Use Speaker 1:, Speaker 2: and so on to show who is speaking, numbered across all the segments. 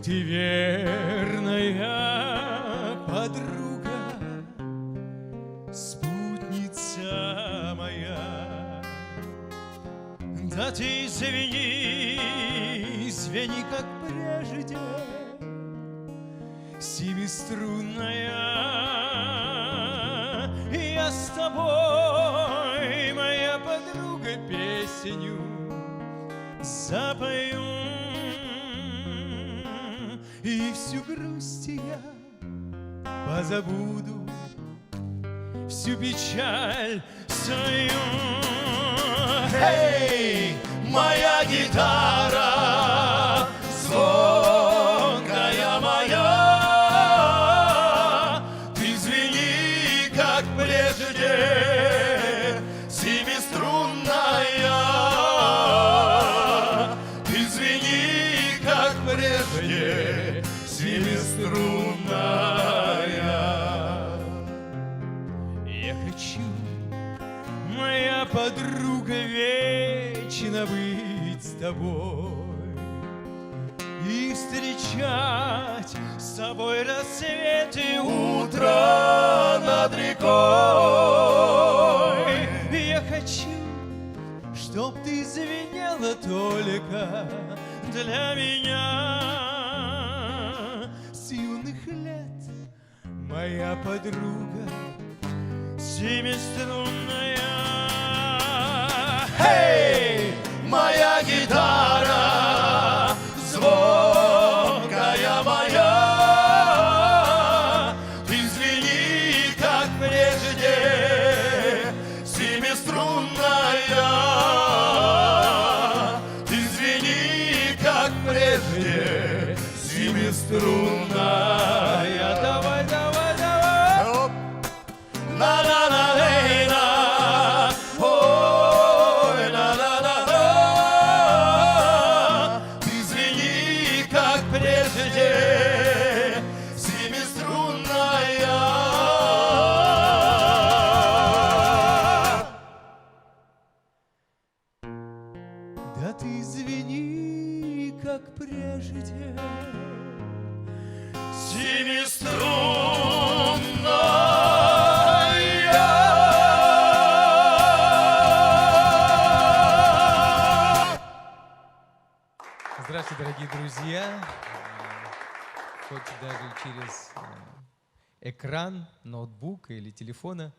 Speaker 1: ты верная подруга, спутница моя. Да ты звени, звени, как прежде, семиструнная. Я с тобой, моя подруга, песню запою, и всю грусть я позабуду, всю печаль свою. Эй, моя гитара, звонкая моя, ты звени, как прежде, семиструнная. Ты звени, как прежде, семиструнная. Я хочу, моя подруга, вечно быть с тобой и встречать с тобой рассвет и утро над рекой. Я хочу, чтоб ты звенела только для меня с юных лет, моя подруга семиструнная. Эй, моя гитара, звонкая моя, ты звени, как прежде, семиструнная. Ты звени, как прежде, семиструнная. Давай, давай, давай. Оп. На-на-на-лей-на. Ой, на-на-на-на. Ты звени, как прежде, семиструнная. Да ты звени, как прежде, семиструнная.
Speaker 2: Здравствуйте, дорогие друзья! Хоть даже через экран ноутбука или телефона,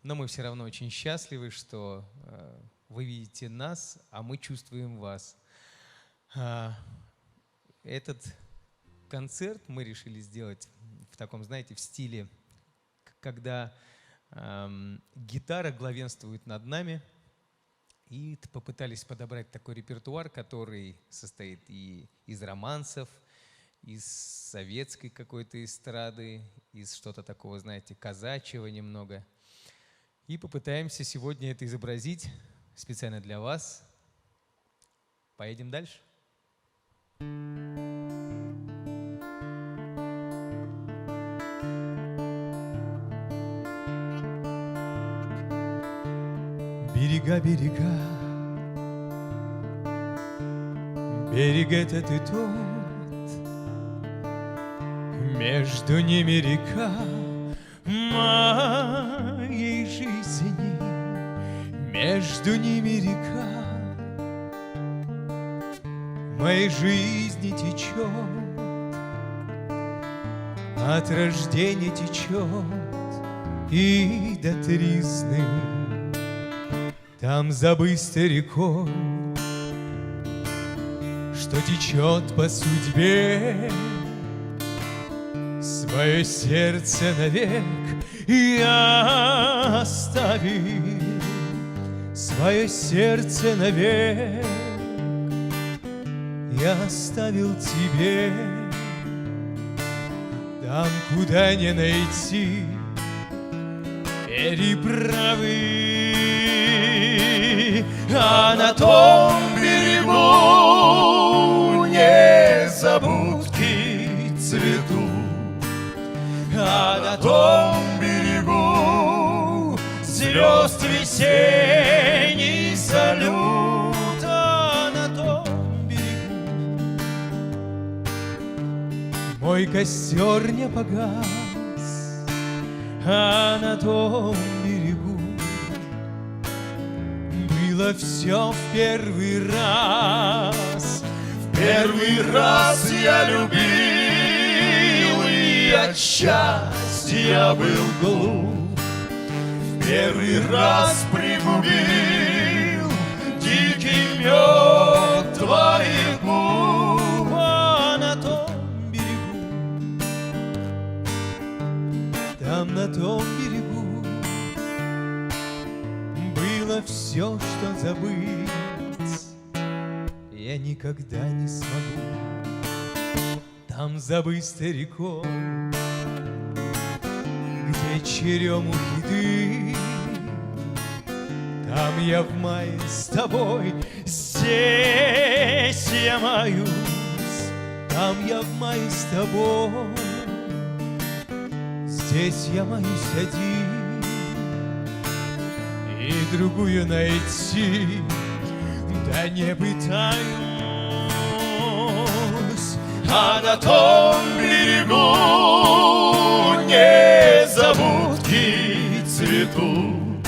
Speaker 2: но мы все равно очень счастливы, что вы видите нас, а мы чувствуем вас. Этот концерт мы решили сделать в таком, знаете, в стиле, когда гитара главенствует над нами, и попытались подобрать такой репертуар, который состоит и из романсов, из советской какой-то эстрады, из что-то такого, знаете, казачьего немного. И попытаемся сегодня это изобразить специально для вас. Поедем дальше.
Speaker 1: Берега, берега, берег этот и тот, между ними река моей жизни, между ними река моей жизни течет, от рождения течет и до тризны. Там за быстрой рекой, что течет по судьбе, свое сердце навек я оставил, свое сердце навек я оставил тебе. Там, куда не найти переправы, а на том берегу незабудки цветут, а на том берегу звезд весенний салют, а на том берегу
Speaker 2: Мой костер не погас, а на том берегу было все в первый раз.
Speaker 1: В первый раз я любил, и от счастья был глуп. В первый раз пригубил дикий мед твоих губ.
Speaker 2: А на том берегу, там на том берегу было все, что забыть я никогда не смогу. Там забыть стариков, где черемухи ты. Там я в мае с тобой, здесь я маюсь. Там я в мае с тобой, здесь я маюсь один. И другую найти, да не пытаюсь.
Speaker 1: А на том берегу незабудки цветут.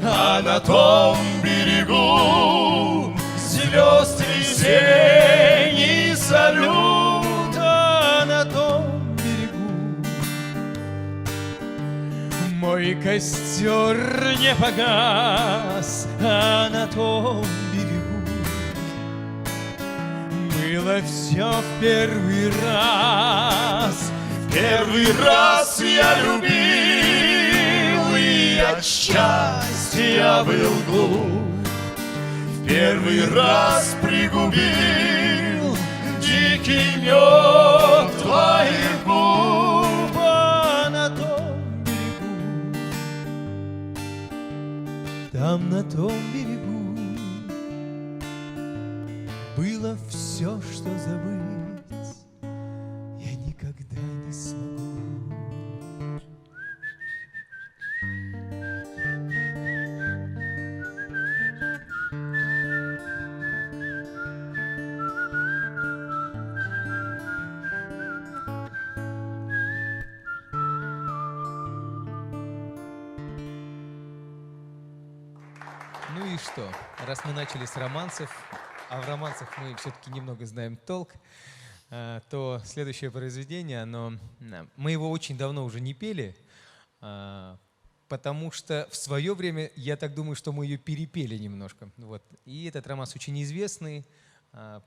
Speaker 1: А на том берегу звезд весенний салют.
Speaker 2: А на том берегу мой костер не погас, а на том берегу было все в первый раз.
Speaker 1: В первый раз я любил, и от счастья был глуп. В первый раз пригубил дикий мед твоих губ.
Speaker 2: А на том берегу, там на том берегу было все, что забыть я никогда не смогу. Ну и что, раз мы начали с романсов, а в романсах мы все-таки немного знаем толк, то следующее произведение, мы его очень давно уже не пели, потому что в свое время, я так думаю, что мы ее перепели немножко. Вот. И этот романс очень известный,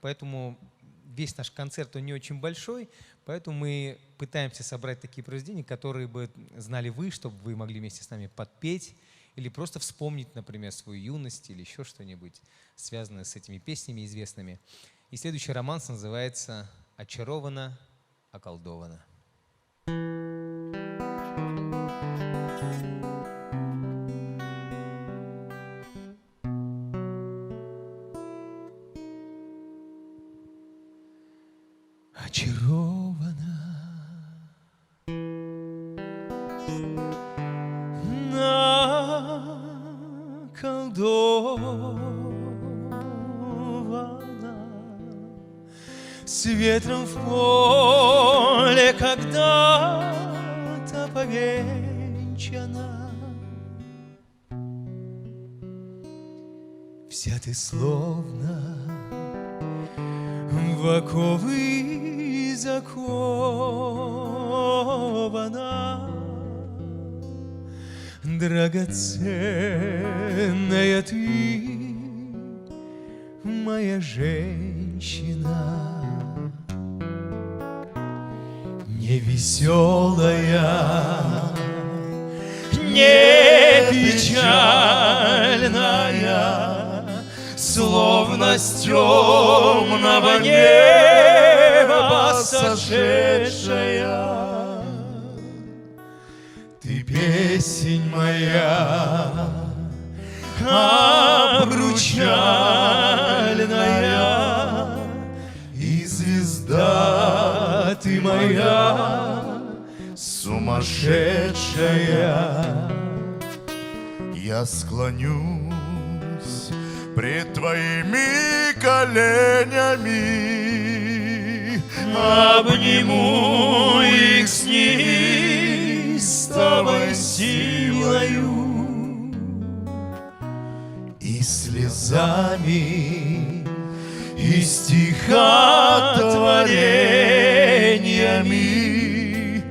Speaker 2: поэтому весь наш концерт, он не очень большой, поэтому мы пытаемся собрать такие произведения, которые бы знали вы, чтобы вы могли вместе с нами подпеть, или просто вспомнить, например, свою юность или еще что-нибудь, связанное с этими песнями известными. И следующий романс называется «Очарована, околдована». Очарована, наколдована, с ветром в поле когда-то повенчана. Вся ты словно в оковы закована, драгоценная ты, моя женщина, невеселая, не печальная, словно с темного неба сошедшая. Ты песнь моя обручальная, и звезда ты моя сумасшедшая.
Speaker 1: Я склонюсь пред твоими коленями, обниму их с неистовой силою и слезами, и стихотворениями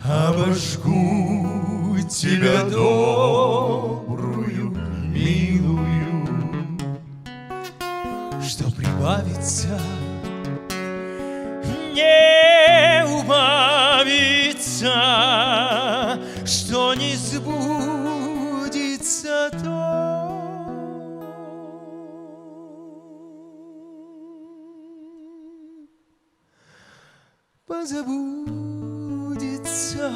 Speaker 1: обожгу тебя добрую, милую,
Speaker 2: Что прибавится, не убавится, что не сбудется, то позабудется.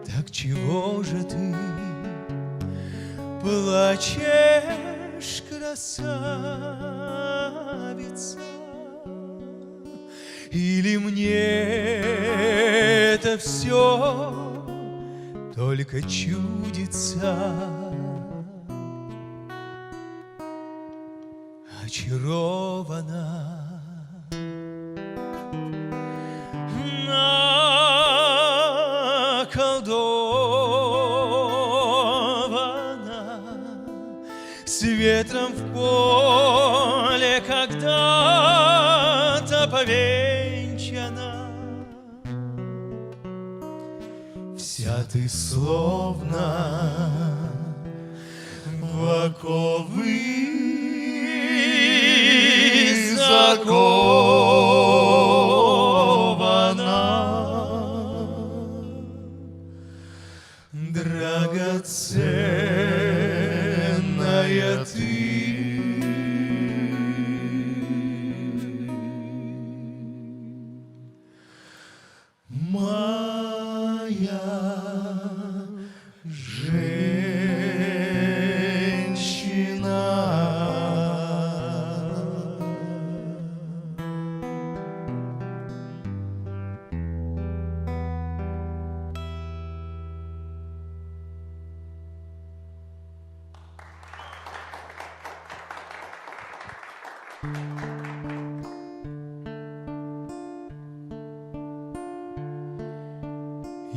Speaker 2: Так чего же ты плачешь, красавица? Или мне это все только чудится? Очарована, наколдована, с ветром в поле когда-то повенчана.
Speaker 1: вся ты словно в оковы закована, драгоценная ты. Моя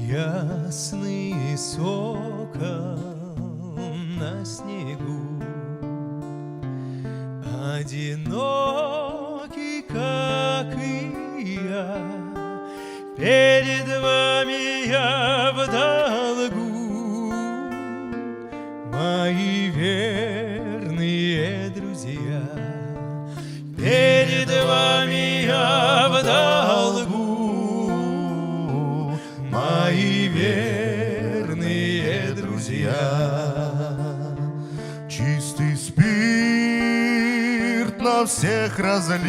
Speaker 2: Ясный сокол на снегу, одинокий, как и я, перед вами я в долгу, мои верные друзья, перед вами я в долгу. Мои верные друзья,
Speaker 1: чистый спирт на всех разлить,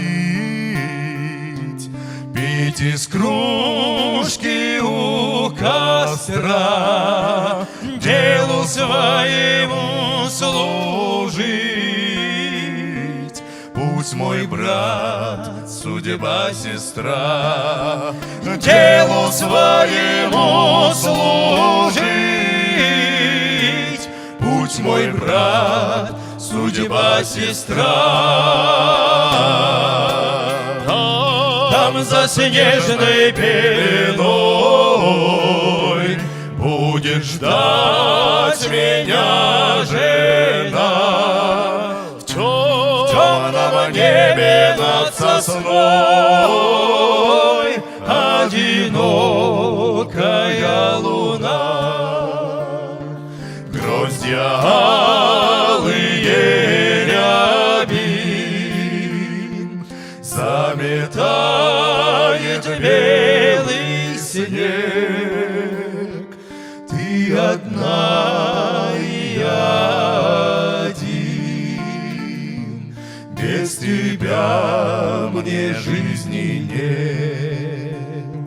Speaker 1: пить из кружки у костра, делу своему служить. Пусть мой брат, судьба сестра, делу своему служить. Пусть мой брат, судьба сестра, там за снежной пеленой будет ждать меня жена в темном небе над сосной, одинокая луна, гроздья алые рябин заметает белый снег. Ты одна и я один, без тебя мне жизни нет.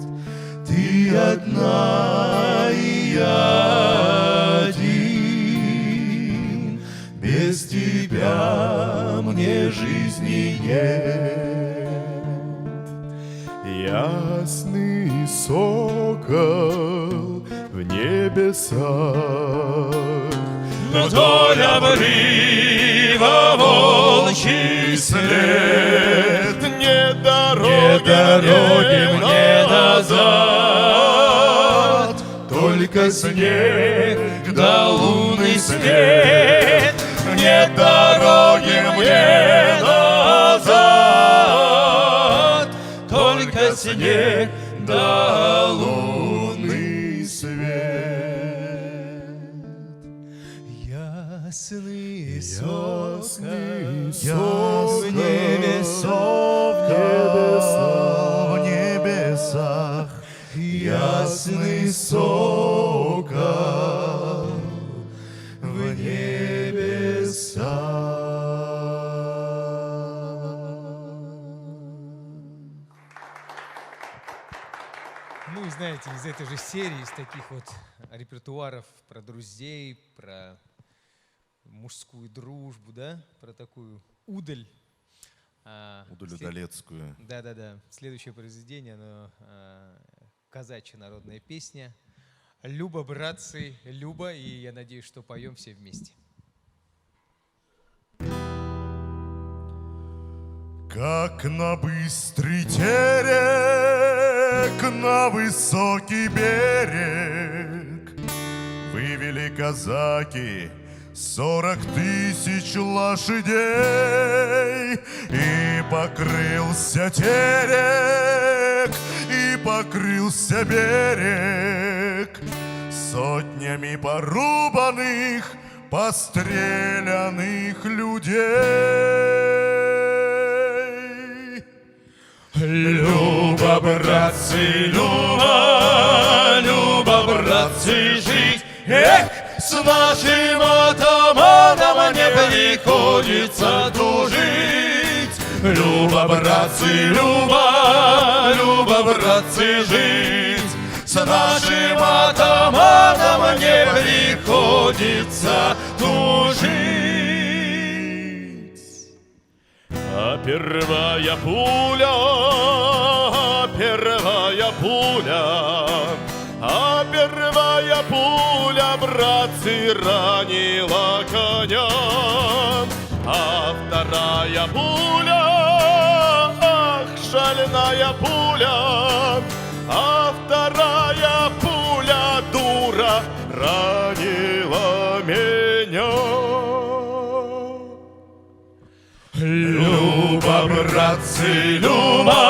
Speaker 1: Ты одна и я один, без тебя мне жизни нет. Ясный сокол в небесах, вдоль обрыва волчий след, не дороги мне назад, только снег да лунный свет. Нет дороги мне назад, только снег да лунный свет.
Speaker 2: Ясный
Speaker 1: Сок в небесах, ясный сокол в небесах.
Speaker 2: Ну и знаете, из этой же серии, из таких вот репертуаров про друзей, про мужскую дружбу, да, про такую удаль.
Speaker 1: Удаль удалецкую.
Speaker 2: Да-да-да. Следующее произведение, оно казачья народная песня. Люба, братцы, Люба, и я надеюсь, что поем все вместе.
Speaker 1: Как на быстрый терек, на высокий берег вывели казаки 40 000 лошадей, и покрылся терек, и покрылся берег сотнями порубанных, постреляных людей. Люба, братцы, Люба, Люба, братцы, жить, эх, с нашим атаманом не приходится дружить. Люба, братцы, Люба, Люба, братцы, жить, с нашим атаманом не приходится дружить. А первая пуля, а первая пуля, братцы, ранила коня, а вторая пуля, ах, шальная пуля, а вторая пуля, дура, ранила меня. Люба, братцы, Люба,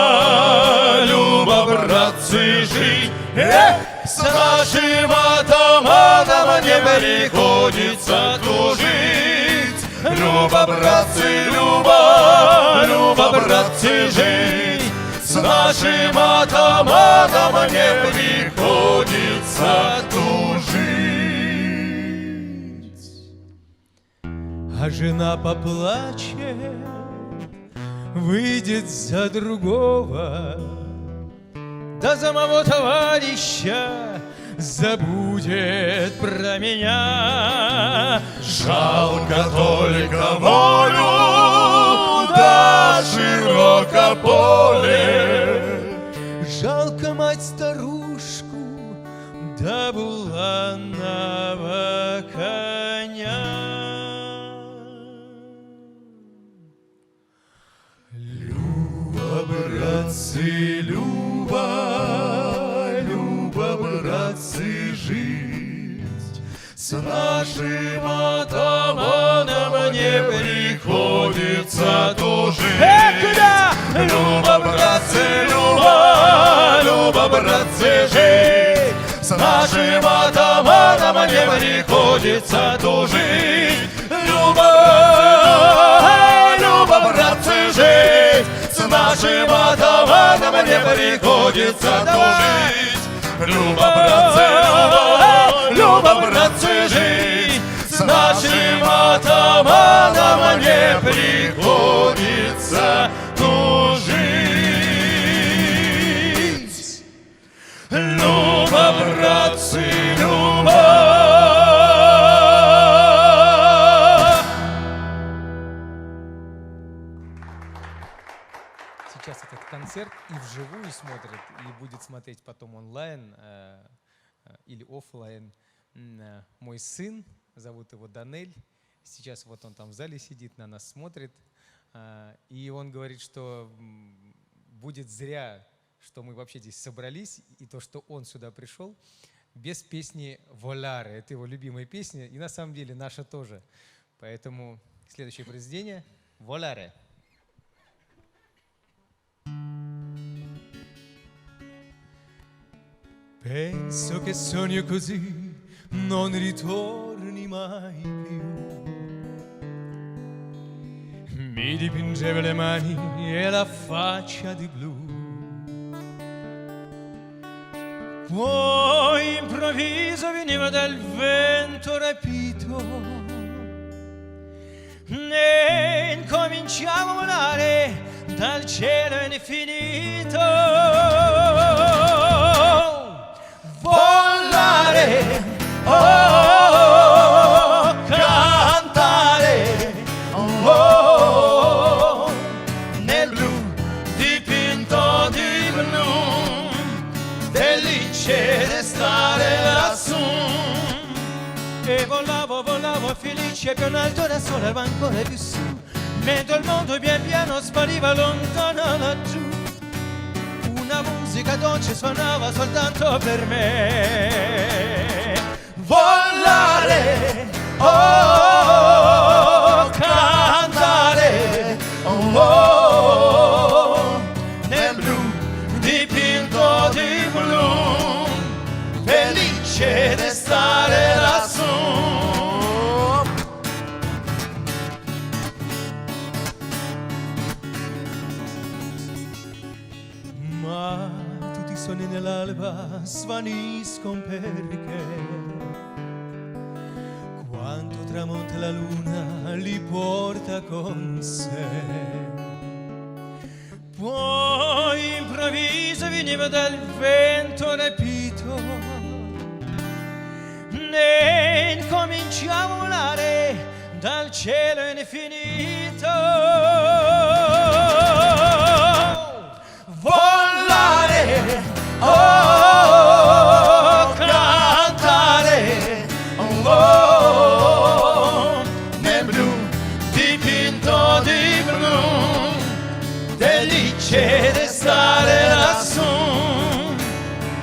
Speaker 1: Люба, братцы, жить, эх, с нашим атаманом не приходится дружить. Люба, братцы, Люба, Люба, братцы, жить, с нашим атаманом не приходится дружить.
Speaker 2: А жена поплачет, выйдет за другого, да за моего товарища забудет про меня.
Speaker 1: Жалко только волю, да широко поле.
Speaker 2: Жалко мать-старушку, да буланого коня.
Speaker 1: Люба, братцы, Люба, Люба, братцы, жить, с нашим атаманом не приходится дружить. Люба, братцы, Люба, Люба, братцы, жить, с нашим атаманом не приходится дружить. Люба, Люба, братцы, жить, с нашим атаманом не приходится дружить. Люба, братцы, Люба, Люба, братцы, жить, с нашим атаманом не приходится дружить. Люба, братцы, Люба.
Speaker 2: Сейчас этот концерт и вживую смотрит, и будет смотреть потом онлайн или офлайн мой сын, зовут его Данель. Сейчас вот он там в зале сидит, на нас смотрит. И он говорит, что будет зря что мы вообще здесь собрались, и то, что он сюда пришел, без песни «Воларе». Это его любимая песня, и на самом деле наша тоже. Поэтому следующее произведение «Воларе». Penso che sogno così non ritorni mai più. Mi dipingeva le mani e la faccia di blu. Poi improvviso veniva dal vento rapito e incominciavo a volare dal cielo infinito. Volare, oh, cantare, oh, nel blu dipinto di blu, felice di stare lassù. E volavo, volavo felice più in alto da sole, ero ancora più su, mentre il mondo pian piano spariva lontano laggiù. Una musica dolce suonava soltanto per me. Volare, oh, cantare, oh, nel blu dipinto di blu, felice di stare lassù. Ma tutti i sogni nell'alba svaniscono perché quando tramonta la luna li porta con sé. Poi improvviso veniva dal vento rapito e incominciavo a volare dal cielo infinito. Volare, oh, cantare, oh, nel blu dipinto di blu, felice di stare lassù.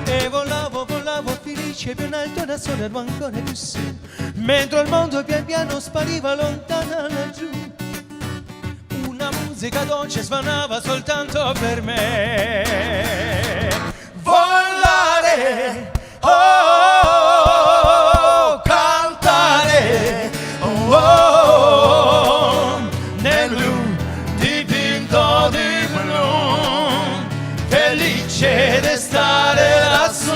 Speaker 2: E volavo, volavo felice più in alto da sole, ero ancora più su, mentre il mondo pian piano spariva lontano laggiù. Una musica dolce suonava soltanto per me. Volare, oh, cantare, oh, nel blu dipinto di blu, felice di stare lassù.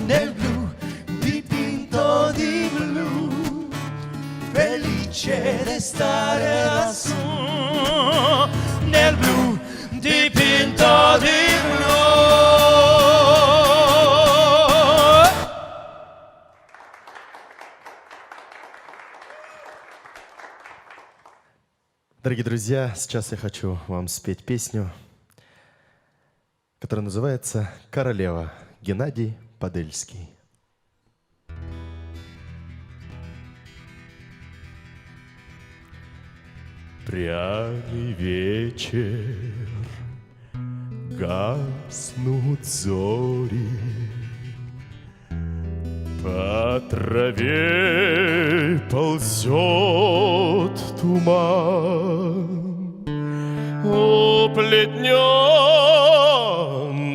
Speaker 2: Nel blu dipinto di blu, felice di stare lassù. Nel blu dipinto di blu.
Speaker 1: Дорогие друзья, сейчас я хочу вам спеть песню, которая называется «Королева», Геннадий Подельский. Пряный вечер, гаснут зори, по траве ползет туман, уплетнен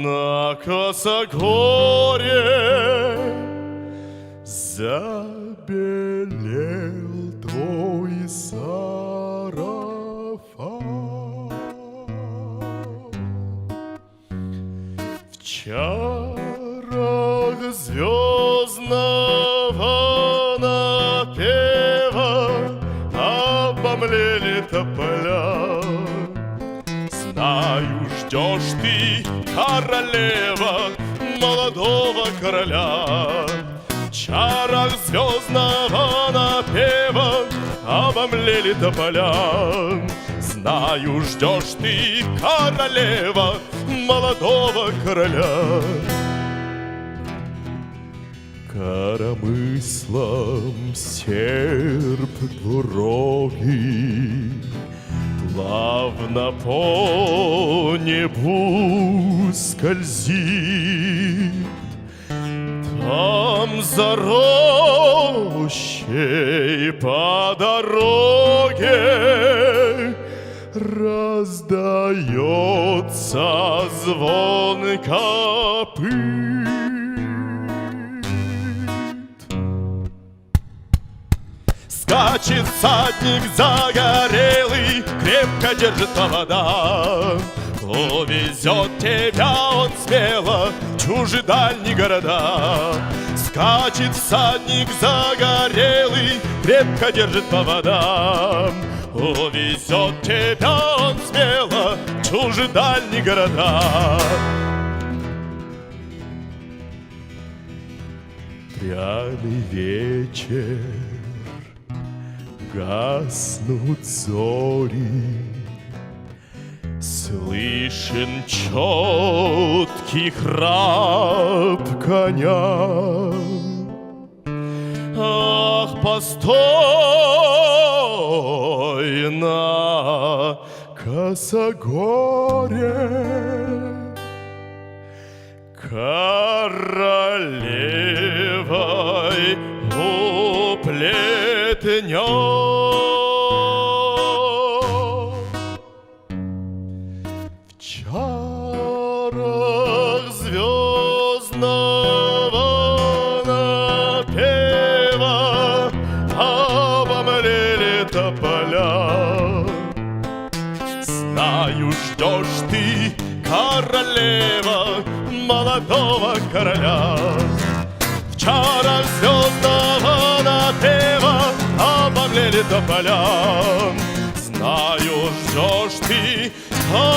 Speaker 1: на косогоре, забелел твой сарафан. В чарах звездного напева обомлели тополя. Знаю, ждешь ты, королева, молодого короля. В чарах звездного напева обомлели тополя. Знаю, ждешь ты, королева, молодого короля. Коромыслом серп двурогий плавно по небу скользит. Там за рощей по дороге раздается звон копыт. Скачет всадник загорелый, крепко держит повода. Кто везет тебя, он смело в чужие дальние города. Скачет всадник загорелый, крепко держит повода. Кто везет тебя, он смело в чужие дальние города. Пряный вечер, гаснут зори, слышен четкий храп коня. Ах, постой на косогоре, королевой уплетнёт. В чарах звездного напева обомлели тополя. Знаю, ждешь ты, королева, молодого короля. В чарах звездного напева обомлели тополя. Знаю, ждешь ты, королева,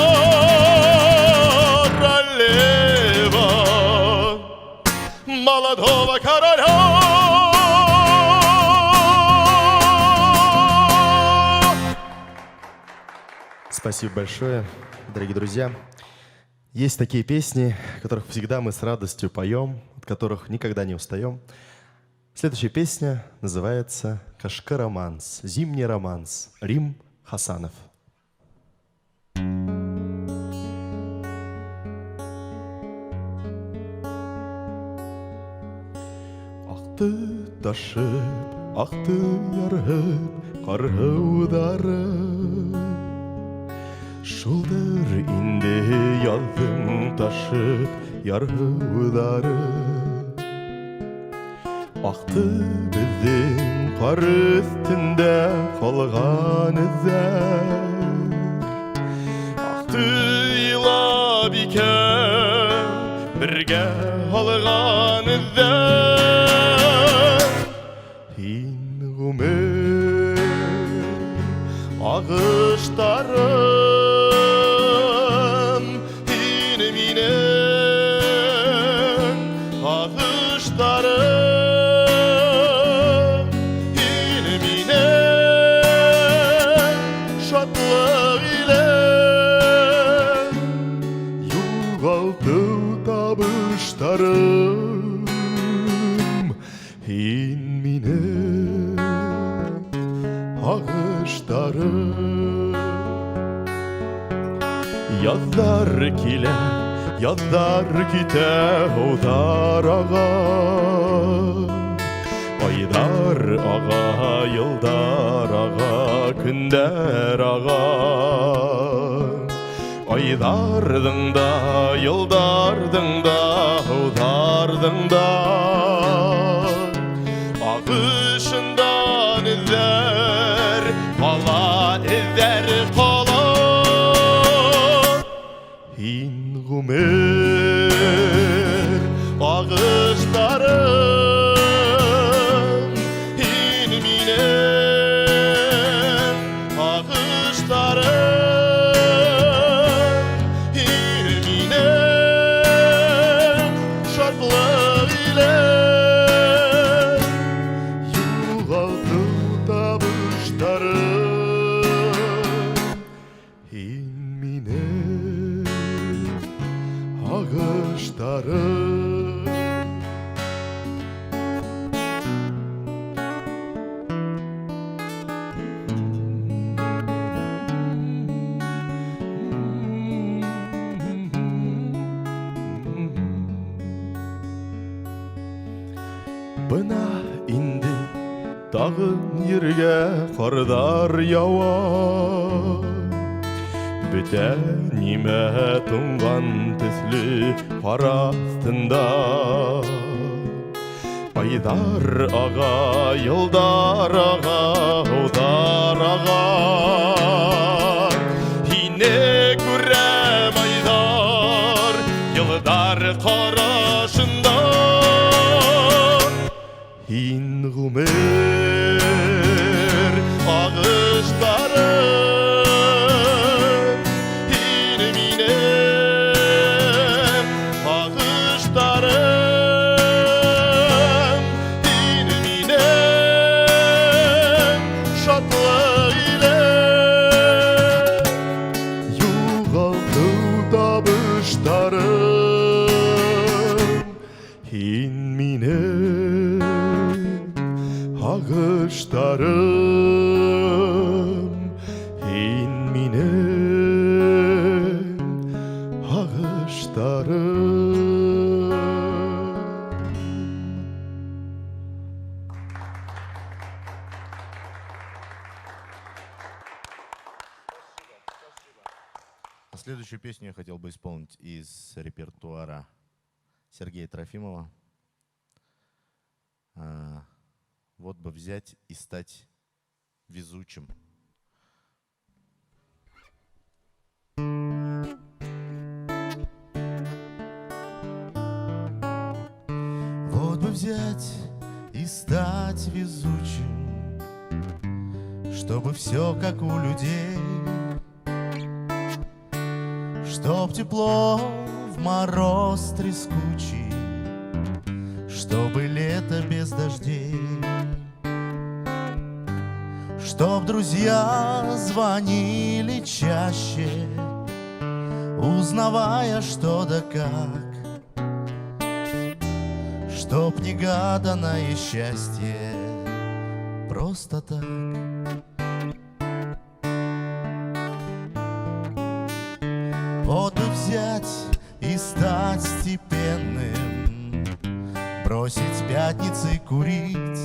Speaker 1: молодого короля.
Speaker 3: Спасибо большое, дорогие друзья. Есть такие песни, которых всегда мы с радостью поем, от которых никогда не устаем. Следующая песня называется «Кашка-романс», «Зимний романс», Рим Хасанов. Ақты ташып, ақты ярып, қарға ударып, шулдыр инде язым ташып, ярғы ударып. Ақты біздің қар үстінде қалған іздер. Ақты илап екен бірге алған іздер. Ин ғұмыр ағыштарым, ин менің ағыштарым. Табыштарым, ин минем ағыштарым. Яздар килә, яздар китә удар ага. Айдар ага, йылдар ага, көндәр ага. Айдардың да, йылдардың да, удардың да, ағышындан іздер, қала іздер қала. Ин ғұмыр ағыштарым, ин минем ағыштарым. Бына инде тағын ерге қардар яуа, Бөтә нимә тұнған төсле қар астында. Айдар аға, йылдар аға, удар аға, Һине күрәм айдар, йылдар қарашында. Һин ғүмер ағыштары, Һин минем ағыштарым, Һин минем шатлык илем. Юғалды табыштарым, Һин минем ағыштарым, Һин минем ағыштарым.
Speaker 1: Следующую песню я хотел бы исполнить из репертуара Сергея Трофимова. Вот бы взять и стать везучим. Вот бы взять и стать везучим, чтобы все как у людей, чтоб тепло в мороз трескучий, чтобы лето без дождей, чтоб друзья звонили чаще, узнавая что да как, чтоб негаданное счастье просто так. Вот бы взять и стать степенным, бросить пятницы курить,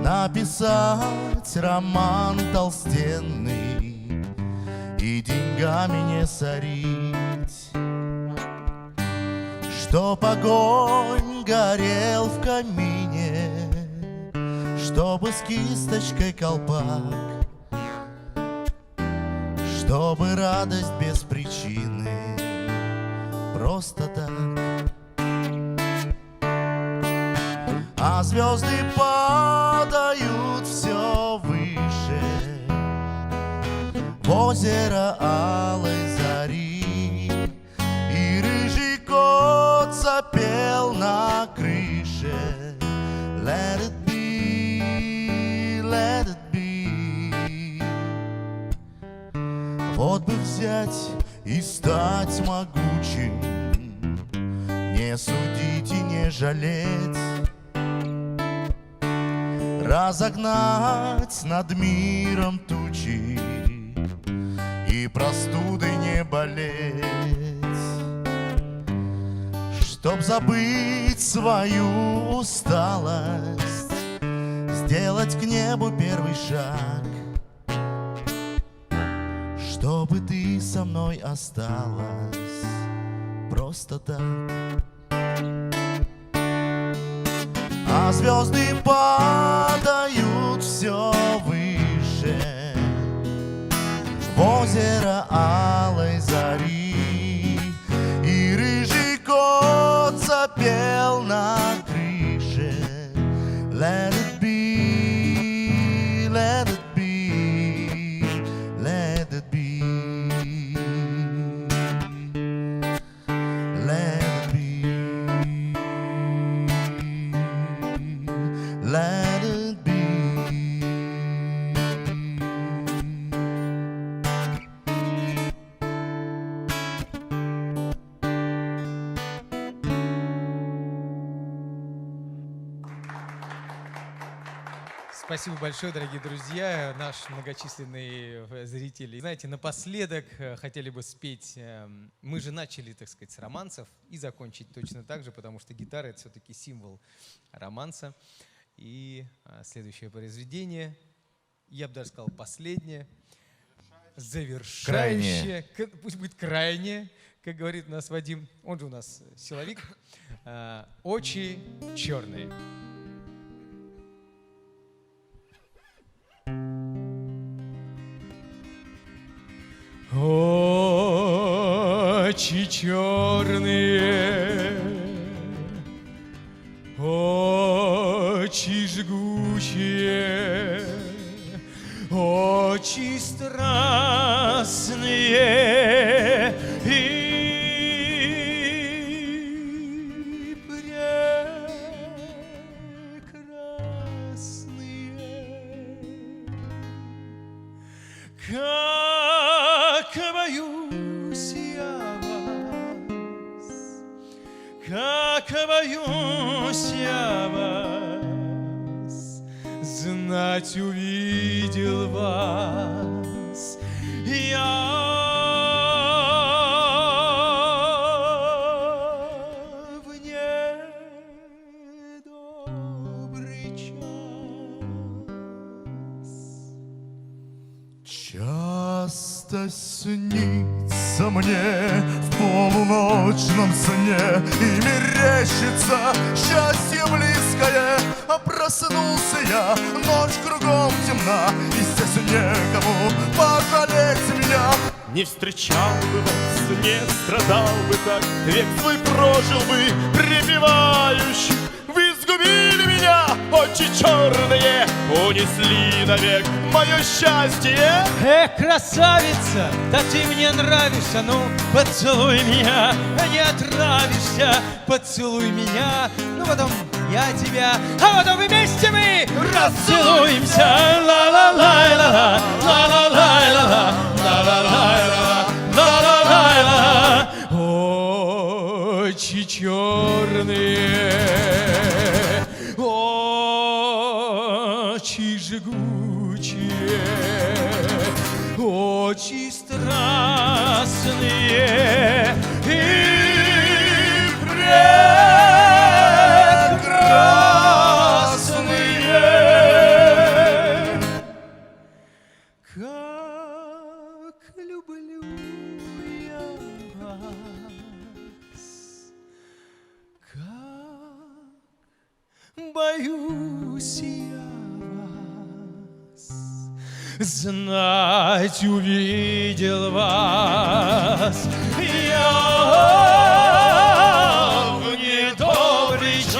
Speaker 1: написать роман толстенный и деньгами не сорить, чтоб огонь горел в камине, чтобы с кисточкой колпак, чтобы радость без причины просто так. А звезды падают все выше в озеро алой зари, и рыжий кот запел на крыше Let it be, let it be. Вот бы взять и стать могучим, не судить и не жалеть, разогнать над миром тучи и простудой не болеть, чтоб забыть свою усталость, сделать к небу первый шаг, чтобы ты со мной осталась просто так. А звезды падают все выше в озеро алой зари, и рыжий кот запел на крыше Let it be, let it be, let it be, let it be, let it be.
Speaker 2: Спасибо большое, дорогие друзья, наши многочисленные зрители. Знаете, напоследок хотели бы спеть, мы же начали, так сказать, с романсов и закончить точно так же, потому что гитара — это все-таки символ романса. И следующее произведение, я бы даже сказал последнее, завершающее, пусть будет крайнее, как говорит у нас Вадим, он же у нас силовик, «Очи черные». Очи черные, очи жгучие, очи страстные и прекрасные. Как боюсь я вас, как боюсь я вас, знать увидел вас я в недобрый час.
Speaker 4: Часто снится мне в полуночном сне и мерещится счастье близкое. А проснулся я, ночь кругом темна, и здесь некому пожалеть меня.
Speaker 5: Не встречал бы вас, не страдал бы так, век свой прожил бы припевающий. Вы сгубили меня, очи черные, унесли навек мое счастье.
Speaker 2: Красавица, да ты мне нравишься, ну поцелуй меня, не отравишься, поцелуй меня, ну потом я тебя, а потом вместе мы расцелуемся. Ла-ла-лай-ла-ла, ла-ла-лай-ла-ла, ла-ла-лай-ла-ла, ла-ла-лай-ла. Очи черные, очи жгучие, очи страстные и прекрасные. Как люблю я вас, как боюсь я вас, знать увидел вас я в недобрый час.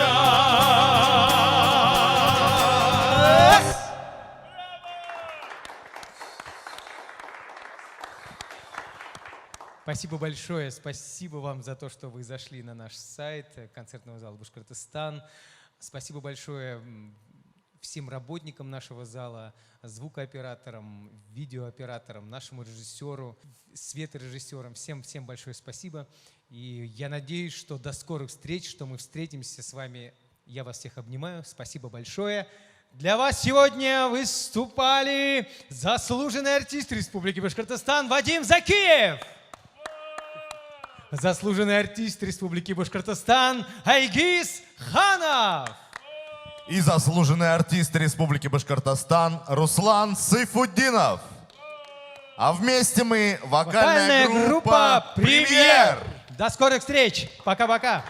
Speaker 2: Спасибо большое, спасибо вам за то, что вы зашли на наш сайт концертного зала «Башкортостан». Спасибо большое всем работникам нашего зала, звукооператорам, видеооператорам, нашему режиссеру, светорежиссерам. Всем большое спасибо. И я надеюсь, что до скорых встреч, что мы встретимся с вами. Я вас всех обнимаю. Спасибо большое. Для вас сегодня выступали заслуженный артист Республики Башкортостан Вадим Закиев. Заслуженный артист Республики Башкортостан Айгиз Ханов.
Speaker 4: И заслуженный артист Республики Башкортостан Руслан Сайфуддинов. А вместе мы вокальная группа «Премьер».
Speaker 2: До скорых встреч. Пока-пока.